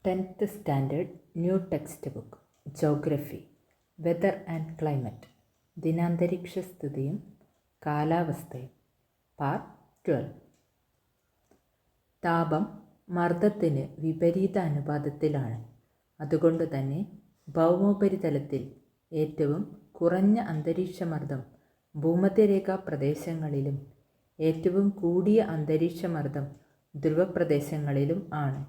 10th standard new text book geography weather and climate ദിനാന്തരീക്ഷ സ്ഥിതിയും കാലാവസ്ഥയും പാർട്ട് 12. താപം മർദ്ദത്തിന് വിപരീത അനുപാതത്തിലാണ്. അതുകൊണ്ട് തന്നെ ഭൗമോപരിതലത്തിൽ ഏറ്റവും കുറഞ്ഞ അന്തരീക്ഷമർദ്ദം ഭൂമധ്യരേഖാ പ്രദേശങ്ങളിലും ഏറ്റവും കൂടിയ അന്തരീക്ഷമർദ്ദം ധ്രുവപ്രദേശങ്ങളിലും ആണ്.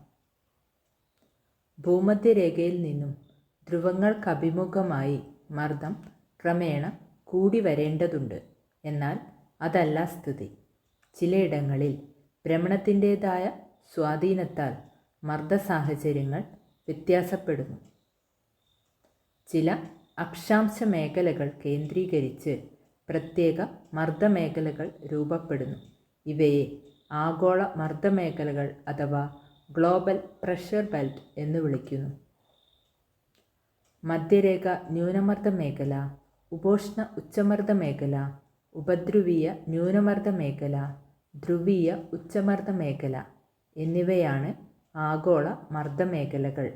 ഭൂമധ്യരേഖയിൽ നിന്നും ധ്രുവങ്ങൾക്കഭിമുഖമായി മർദ്ദം ക്രമേണ കൂടി വരേണ്ടതുണ്ട്. എന്നാൽ അതല്ല സ്ഥിതി. ചിലയിടങ്ങളിൽ ഭ്രമണത്തിൻ്റേതായ സ്വാധീനത്താൽ മർദ്ദ സാഹചര്യങ്ങൾ വ്യത്യാസപ്പെടുന്നു. ചില അക്ഷാംശ മേഖലകൾ കേന്ദ്രീകരിച്ച് പ്രത്യേക മർദ്ദമേഖലകൾ രൂപപ്പെടുന്നു. ഇവയെ ആഗോള മർദ്ദമേഖലകൾ അഥവാ ഗ്ലോബൽ പ്രഷർ ബെൽറ്റ് എന്ന് വിളിക്കുന്നു. മധ്യരേഖ ന്യൂനമർദ്ദ മേഖല, ഉപോഷ്ണ ഉച്ചമർദ്ദ മേഖല, ഉപധ്രുവീയ ന്യൂനമർദ്ദ മേഖല, ധ്രുവീയ ഉച്ചമർദ്ദ മേഖല എന്നിവയാണ് ആഗോള മർദ്ദമേഖലകൾ.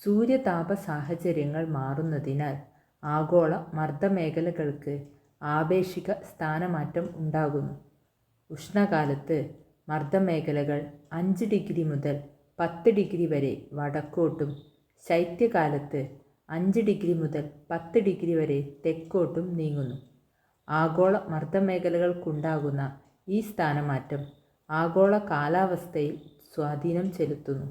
സൂര്യതാപ സാഹചര്യങ്ങൾ മാറുന്നതിനാൽ ആഗോള മർദ്ദമേഖലകൾക്ക് ആപേക്ഷിക സ്ഥാനമാറ്റം ഉണ്ടാകുന്നു. ഉഷ്ണകാലത്ത് മർദ്ദമേഖലകൾ 5 ഡിഗ്രി മുതൽ 10 ഡിഗ്രി വരെ വടക്കോട്ടും ശൈത്യകാലത്ത് 5 ഡിഗ്രി മുതൽ 10 ഡിഗ്രി വരെ തെക്കോട്ടും നീങ്ങുന്നു. ആഗോള മർദ്ദമേഖലകൾക്കുണ്ടാകുന്ന ഈ സ്ഥാനമാറ്റം ആഗോള കാലാവസ്ഥയിൽ സ്വാധീനം ചെലുത്തുന്നു.